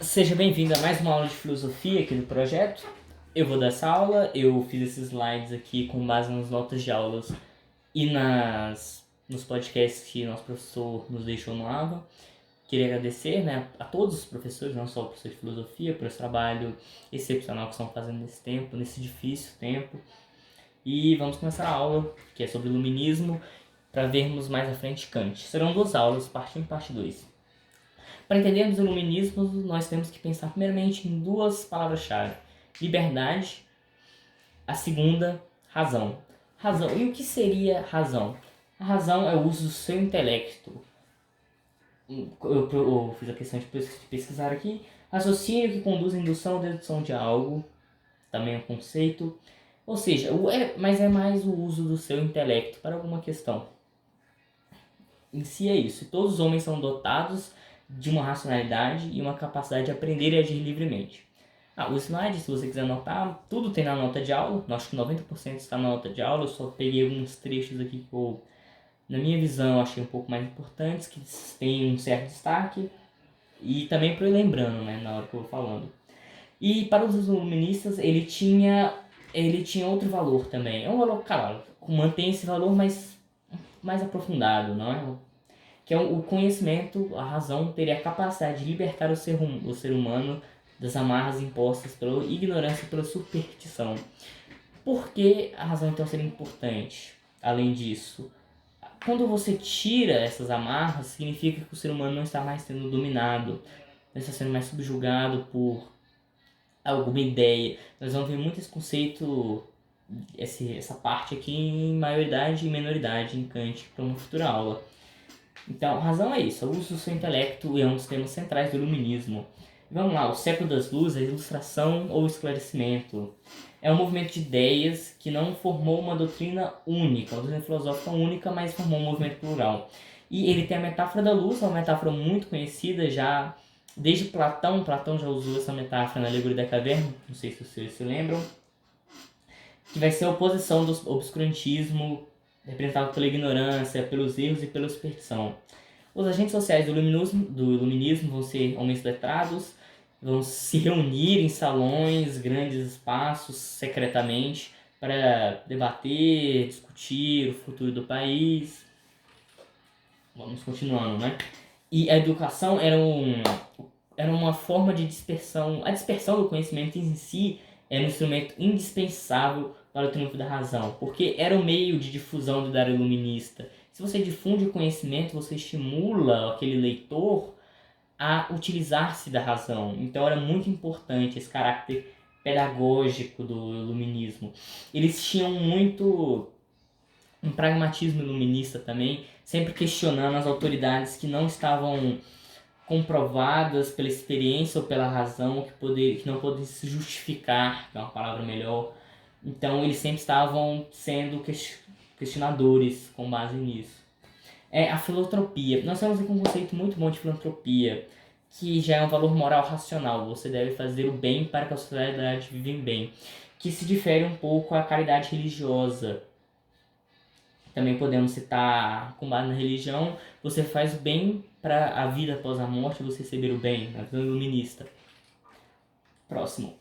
Seja bem-vindo a mais uma aula de filosofia aqui do projeto. Eu vou dar essa aula, eu fiz esses slides aqui com base nas notas de aulas e nos podcasts que nosso professor nos deixou no AVA. Queria agradecer, a todos os professores, não só o professor de filosofia, por esse trabalho excepcional que estão fazendo nesse tempo, nesse difícil tempo. E vamos começar a aula, que é sobre iluminismo, para vermos mais à frente Kant. Serão 2 aulas, parte 1 e parte 2. Para entendermos o iluminismo, nós temos que pensar primeiramente em 2 palavras-chave. Liberdade, a segunda, razão. Razão. E o que seria razão? A razão é o uso do seu intelecto. Eu fiz a questão de pesquisar aqui. Raciocínio que conduz à indução ou dedução de algo. Também é um conceito. Ou seja, mas é mais o uso do seu intelecto para alguma questão. Em si é isso. Todos os homens são dotados de uma racionalidade e uma capacidade de aprender e agir livremente. O slide, se você quiser anotar, tudo tem na nota de aula. Acho que 90% está na nota de aula. Eu só peguei alguns trechos aqui que eu, na minha visão, achei um pouco mais importantes, que têm um certo destaque. E também para eu ir lembrando, na hora que eu vou falando. E para os iluministas, ele tinha outro valor também. É um valor, claro, mantém esse valor mais aprofundado, não é? Que é o conhecimento, a razão, teria a capacidade de libertar o ser humano das amarras impostas pela ignorância e pela superstição. Por que a razão então seria importante? Além disso, quando você tira essas amarras, significa que o ser humano não está mais sendo dominado, não está sendo mais subjugado por alguma ideia. Nós vamos ver muito esse conceito, essa parte aqui em maioridade e menoridade em Kant para uma futura aula. Então, a razão é isso, o uso do seu intelecto é um dos temas centrais do iluminismo. Vamos lá, o século das luzes, a ilustração ou esclarecimento. É um movimento de ideias que não formou uma doutrina única, uma doutrina filosófica única, mas formou um movimento plural. E ele tem a metáfora da luz, uma metáfora muito conhecida já desde Platão. Platão já usou essa metáfora na Alegoria da Caverna, não sei se vocês se lembram, que vai ser a oposição do obscurantismo representado pela ignorância, pelos erros e pela superstição. Os agentes sociais do iluminismo vão ser homens letrados, vão se reunir em salões, grandes espaços, secretamente, para debater, discutir o futuro do país. Vamos continuando, E a educação era uma forma de dispersão. A dispersão do conhecimento em si era um instrumento indispensável para o triunfo da razão, porque era o meio de difusão do ideário iluminista. Se você difunde o conhecimento, você estimula aquele leitor a utilizar-se da razão. Então era muito importante esse caráter pedagógico do iluminismo. Eles tinham muito um pragmatismo iluminista também, sempre questionando as autoridades que não estavam comprovadas pela experiência ou pela razão, que não podem se justificar, que é uma palavra melhor. Então eles sempre estavam sendo questionadores com base nisso. A filantropia. Nós temos aqui um conceito muito bom de filantropia, que já é um valor moral racional. Você deve fazer o bem para que a sociedade viva bem. Que se difere um pouco a caridade religiosa. Também podemos citar, com base na religião, você faz o bem para a vida após a morte, você receber o bem, na visão iluminista. Próximo.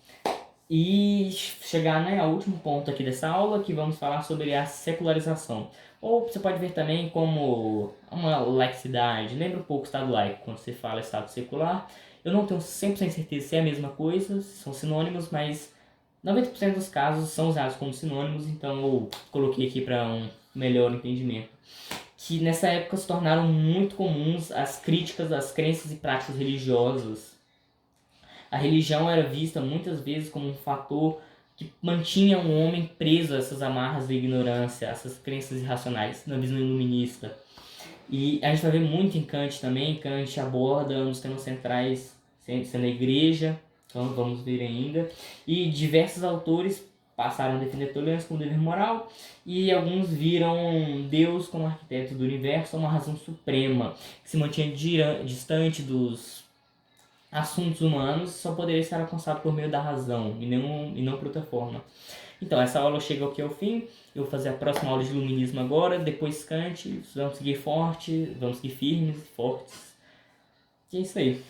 E chegar ao último ponto aqui dessa aula, que vamos falar sobre a secularização. Ou você pode ver também como uma laicidade. Lembra um pouco o Estado laico, quando você fala Estado secular. Eu não tenho 100% certeza se é a mesma coisa, são sinônimos, mas 90% dos casos são usados como sinônimos, então eu coloquei aqui para um melhor entendimento. Que nessa época se tornaram muito comuns as críticas às crenças e práticas religiosas. A religião era vista muitas vezes como um fator que mantinha um homem preso a essas amarras da ignorância, a essas crenças irracionais, na visão iluminista. E a gente vai ver muito em Kant também. Kant aborda nos temas centrais, sendo a igreja, então vamos ver ainda. E diversos autores passaram a defender a tolerância como dever moral, e alguns viram Deus como arquiteto do universo, uma razão suprema, que se mantinha distante dos assuntos humanos, só poderia ser alcançado por meio da razão, e não por outra forma. Então, essa aula chega aqui ao fim. Eu vou fazer a próxima aula de iluminismo agora, depois Kant. Vamos seguir firmes, fortes. E é isso aí.